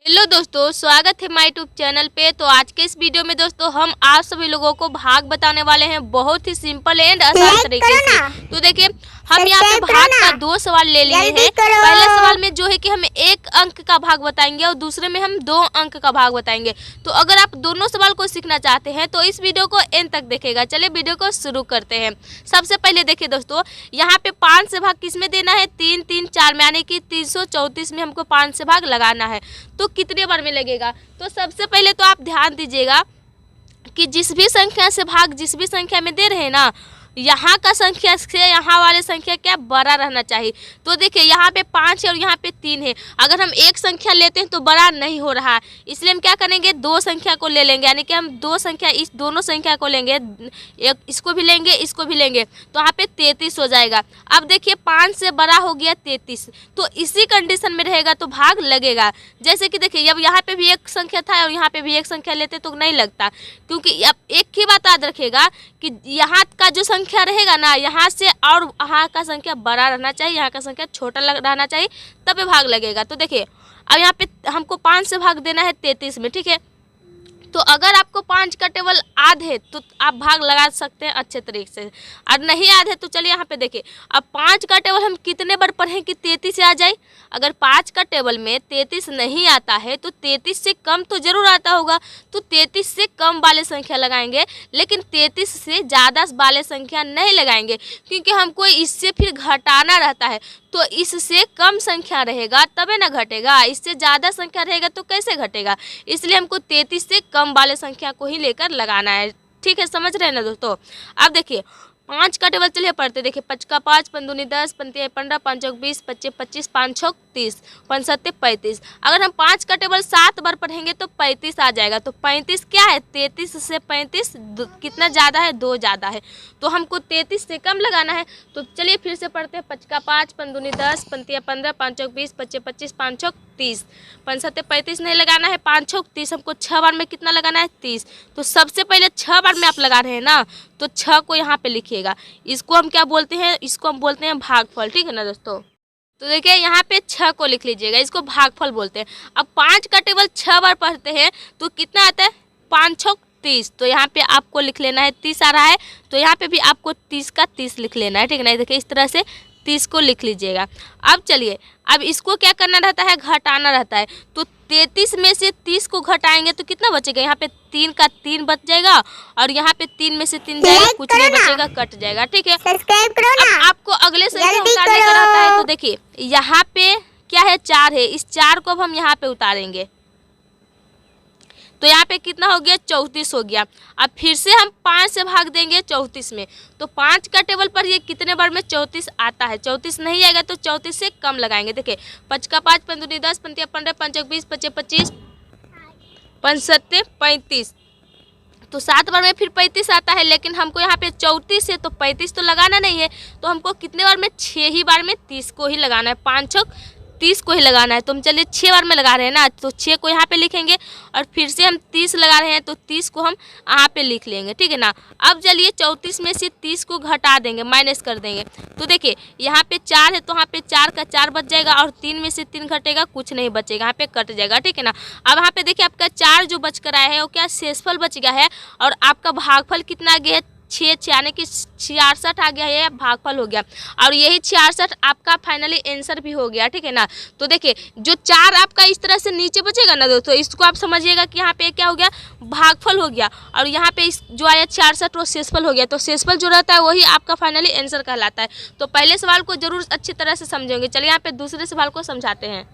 Hello दोस्तों, स्वागत है माय यूट्यूब चैनल पे। तो आज के इस वीडियो में दोस्तों हम आप सभी लोगों को भाग बताने वाले हैं बहुत ही सिंपल एंड आसान तरीके से। तो देखिए हम यहाँ पे भाग का 2 सवाल ले लिए हैं। पहले सवाल में जो है कि हम 1 अंक का भाग बताएंगे और दूसरे में हम 2 अंक का भाग बताएंगे। तो अगर आप दोनों सवाल को सीखना चाहते हैं तो इस वीडियो को एंड तक देखिएगा। चलिए वीडियो को शुरू करते हैं। सबसे पहले देखिए दोस्तों, यहाँ पे 5 से भाग किस में देना है? 3, 3, 4 में, यानी कि 334 में हमको 5 से भाग लगाना है। तो कितने बार में लगेगा? तो सबसे पहले तो आप ध्यान दीजिएगा कि जिस भी संख्या से भाग जिस भी संख्या में दे रहे हैं ना, यहाँ का संख्या से यहाँ वाले संख्या क्या बड़ा रहना चाहिए। तो देखिए यहाँ पे 5 है और यहाँ पे 3 है। अगर हम एक संख्या लेते हैं तो बड़ा नहीं हो रहा है, इसलिए हम क्या करेंगे? 2 संख्या को ले लेंगे, यानी कि हम 2 संख्या इस दोनों संख्या को लेंगे, एक इसको भी लेंगे इसको भी लेंगे, तो यहाँ पे 33 हो जाएगा। अब देखिए 5 से बड़ा हो गया 33, तो इसी कंडीशन में रहेगा तो भाग लगेगा। जैसे कि देखिए अब यहाँ पे भी एक संख्या था और यहाँ पे भी एक संख्या लेते तो नहीं लगता, क्योंकि अब एक ही बात याद रखिएगा कि यहाँ का जो संख्या रहेगा ना, यहाँ से और यहाँ का संख्या बड़ा रहना चाहिए, यहाँ का संख्या छोटा रहना चाहिए, तब भाग लगेगा। तो देखिए अब यहाँ पे हमको 5 से भाग देना है 33 में, ठीक है। तो अगर आपको 5 का टेबल याद है तो आप भाग लगा सकते हैं अच्छे तरीके से, और नहीं याद है तो चलिए यहाँ पे देखिए अब 5 का टेबल हम कितने बार पढ़ें कि 33 से आ जाए। अगर 5 का टेबल में 33 नहीं आता है तो 33 से कम तो जरूर आता होगा, तो 33 से कम वाले संख्या लगाएंगे, लेकिन 33 से ज़्यादा वाले संख्या नहीं लगाएंगे, क्योंकि हमको इससे फिर घटाना रहता है। तो इससे कम संख्या रहेगा तबे ना घटेगा, इससे ज़्यादा संख्या रहेगा तो कैसे घटेगा। इसलिए हमको 33 से कम वाले संख्या को ही लेकर लगाना है, ठीक है, समझ रहे हैं ना दोस्तों। अब देखिए 5 का टेबल चलिए पढ़ते। देखिए 5 का 5, 5 दूनी 10, 5 तिया 15, 5 चौक 20, 25 25, 5 छक 30, 5 सत्ते 35। अगर हम 5 का टेबल 7 बार पढ़ेंगे तो 35 आ जाएगा। तो 35 क्या है? 33 से 35 कितना ज़्यादा है? 2 ज़्यादा है, तो हमको 33 से कम लगाना है। तो चलिए फिर से पढ़ते हैं। 5 का 5, 5 दूनी 10, 5 तिया 15, 5 चौक 20, 25 25, 5 छक 30, 5 सत्ते 35 नहीं लगाना है, 5 छक 30, हमको 6 बार में कितना लगाना है? 30। तो सबसे पहले 6 बार में आप लगा रहे हैं ना, तो 6 को यहाँ पे लिखिएगा। इसको हम क्या बोलते हैं? इसको हम बोलते हैं भागफल, ठीक है ना दोस्तों। तो देखिए यहाँ पे 6 को लिख लीजिएगा, इसको भागफल बोलते हैं। अब 5 का टेबल 6 बार पढ़ते हैं तो कितना आता है? 5 छक 30, तो यहाँ पे आपको लिख लेना है 30 आ रहा है, तो यहाँ पे भी आपको 30 का 30 लिख लेना है, ठीक है ना। देखिए इस तरह से 30 को लिख लीजिएगा। अब चलिए अब इसको क्या करना रहता है? घटाना रहता है। तो 33 में से 30 को घटाएंगे तो कितना बचेगा? यहाँ पे 3 का 3 बच जाएगा और यहाँ पे 3 में से 3 जाएगा, कुछ नहीं बचेगा, कट जाएगा, ठीक है। अब आपको अगले संख्या उतारने का रहता है। तो देखिए यहाँ पे क्या है? 4 है, इस 4 को अब हम यहाँ पे उतारेंगे तो यहाँ पे कितना हो गया? 34 हो गया। अब फिर से हम 5 से भाग देंगे 34 में, तो 5 का टेबल पर ये कितने बार में 34 आता है? 34 नहीं आएगा तो 34 से कम लगाएंगे। देखिए 5 का 5, 5 दूनी 10, 5 तिया 15, 5 चौक 20, 25 25, 5 सत्ते 35, तो 7 बार में फिर 35 आता है, लेकिन हमको यहाँ पे 34 है तो 35 तो लगाना नहीं है, तो हमको कितने बार में? 6 ही बार में 30 को ही लगाना है, 5 छक 30 को ही लगाना है। तो हम चलिए 6 बार में लगा रहे हैं ना, तो 6 को यहाँ पे लिखेंगे और फिर से हम 30 लगा रहे हैं तो 30 को हम यहाँ पे लिख लेंगे, ठीक है ना। अब चलिए 34 में से 30 को घटा देंगे, माइनस कर देंगे। तो देखिए यहाँ पे 4 है तो यहाँ पे 4 का 4 बच जाएगा और 3 में से 3 घटेगा, कुछ नहीं बचेगा, यहाँ पे कट जाएगा, ठीक है ना। अब यहाँ पे देखिए आपका 4 जो बच कर आया है वो क्या? शेषफल बच गया है, और आपका भागफल कितना आ गया है? 6, यानी कि 66 आ गया है, भागफल हो गया, और यही 66 आपका फाइनली आंसर भी हो गया, ठीक है ना। तो देखिए जो 4 आपका इस तरह से नीचे बचेगा ना दोस्तों, इसको आप समझिएगा कि यहाँ पे क्या हो गया? भागफल हो गया, और यहाँ पे इस जो आया 66 वो शेषफल हो गया। तो शेषफल जो रहता है वही आपका फाइनली आंसर कहलाता है। तो पहले सवाल को जरूर अच्छी तरह से समझेंगे। चलिए यहाँ पे दूसरे सवाल को समझाते हैं।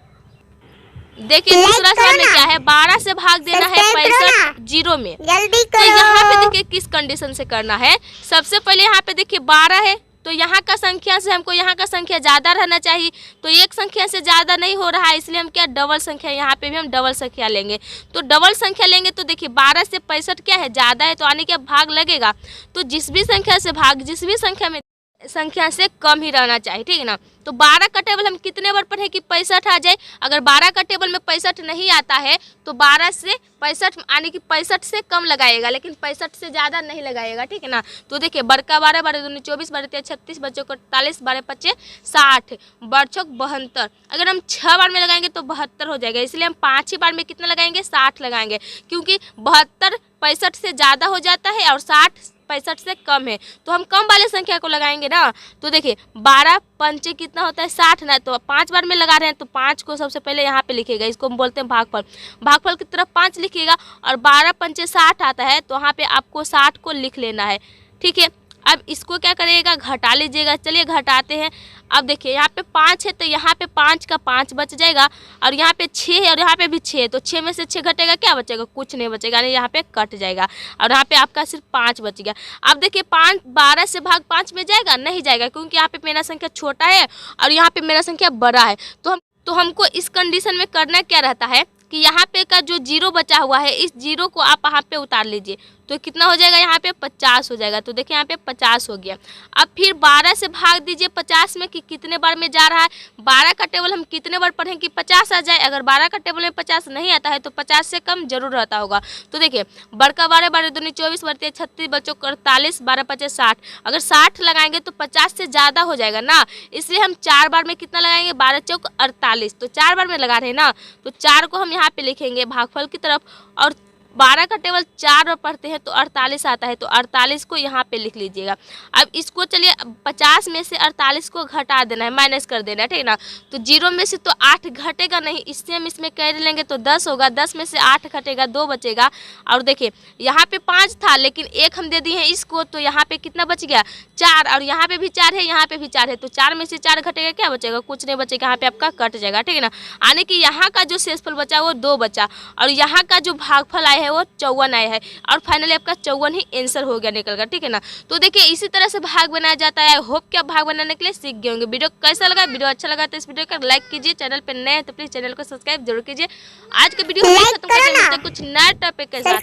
देखिए दूसरा सवाल में क्या है? 12 से भाग देना है 65 जीरो में। तो यहाँ पे देखिए किस कंडीशन से करना है। सबसे पहले यहाँ पे देखिए 12 है, तो यहाँ का संख्या से हमको यहाँ का संख्या ज़्यादा रहना चाहिए, तो एक संख्या से ज़्यादा नहीं हो रहा है, इसलिए हम क्या? डबल संख्या, यहाँ पे भी हम डबल संख्या लेंगे। तो डबल संख्या लेंगे तो देखिए 12 से 65 क्या है? ज़्यादा है, तो आने के भाग लगेगा। तो जिस भी संख्या से भाग जिस भी संख्या में संख्या से कम ही रहना चाहिए, ठीक है ना। तो 12 का टेबल हम कितने बार पढ़े कि 65 आ जाए। अगर 12 का टेबल में 65 नहीं आता है तो 12 से 65 यानी कि 65 से कम लगाएगा, लेकिन 65 से ज़्यादा नहीं लगाएगा, ठीक है ना। तो देखिए बड़का 12, 12 दूनी 24, 12 तेरह 36, बच्चों को 48, 12 पच्चे 60, बड़चौक 72। अगर हम 6 बार में लगाएंगे तो 72 हो जाएगा, इसलिए हम 5 ही बार में कितना लगाएंगे 60 लगाएंगे, क्योंकि 72 65 से ज़्यादा हो जाता है और 60 65 से कम है, तो हम कम वाले संख्या को लगाएंगे ना। तो देखिए 12 पंचे कितना होता है 60 ना, तो 5 बार में लगा रहे हैं तो 5 को सबसे पहले यहाँ पे लिखिएगा, इसको हम बोलते हैं भागफल। भागफल की तरफ 5 लिखिएगा और 12 पंचे 60 आता है तो वहाँ पे आपको 60 को लिख लेना है, ठीक है। अब इसको क्या करिएगा घटा लीजिएगा। चलिए घटाते हैं। अब देखिए यहाँ पे 5 है तो यहाँ पे 5 का 5 बच जाएगा और यहाँ पे 6 है और यहाँ पे भी 6 है, तो 6 में से 6 घटेगा, क्या बचेगा कुछ नहीं बचेगा, यानी यहाँ पे कट जाएगा और यहाँ पे आपका सिर्फ 5 बच गया। अब देखिए 5 12 से भाग 5 में जाएगा नहीं जाएगा, क्योंकि यहाँ पे मेरा संख्या छोटा है और यहाँ पे मेरा संख्या बड़ा है। तो हमको इस कंडीशन में करना क्या रहता है कि यहाँ पे का जो जीरो बचा हुआ है इस जीरो को आप यहाँ पे उतार लीजिए, तो कितना हो जाएगा यहाँ पे 50 हो जाएगा। तो देखिए यहाँ पे 50 हो गया। अब फिर 12 से भाग दीजिए 50 में कि कितने बार में जा रहा है। 12 का टेबल हम कितने बार पढ़ें कि 50 आ जाए। अगर 12 का टेबल में 50 नहीं आता है तो 50 से कम जरूर रहता होगा। तो देखिए बड़का 12, 12 दूनी 24, 12 तेरह 36, बच्चों को 48, 12 पचे 60। अगर 60 लगाएंगे तो 50 से ज़्यादा हो जाएगा ना, इसलिए हम 4 बार में कितना लगाएंगे 12 चौक 48, तो 4 बार में लगा रहे हैं ना, तो 4 को हम यहाँ पे लिखेंगे भागफल की तरफ। और 12 का टेबल 4 बार पढ़ते हैं तो 48 आता है, तो 48 को यहाँ पे लिख लीजिएगा। अब इसको चलिए 50 में से 48 को घटा देना है, माइनस कर देना है, ठीक है ना। तो 0 में से तो 8 घटेगा नहीं, इससे हम इसमें कैरी लेंगे तो 10 होगा, 10 में से 8 घटेगा 2 बचेगा। और देखिए यहाँ पे 5 था लेकिन 1 हम दे दिए हैं इसको, तो यहाँ पे कितना बच गया 4, और यहाँ पे भी 4 है, यहाँ पे भी 4 है, तो 4 में से 4 घटेगा, क्या बचेगा कुछ नहीं बचेगा, यहाँ पे आपका कट जाएगा, ठीक है ना। यानी कि यहाँ का जो शेषफल बचा वो 2 बचा और यहाँ का जो भागफल आया है वो 54 आया है, और फाइनली आपका 54 ही आंसर हो गया निकल कर, ठीक है ना। तो देखिए इसी तरह से भाग बनाया जाता है। होप कि आप भाग बनाने के लिए सीख गए होंगे। वीडियो कैसा लगा, वीडियो अच्छा लगा तो इस वीडियो को लाइक कीजिए, चैनल पे नए हैं तो प्लीज चैनल को सब्सक्राइब जरूर कीजिए। आज के वीडियो खत्म करते हैं कुछ नया टॉपिक के साथ।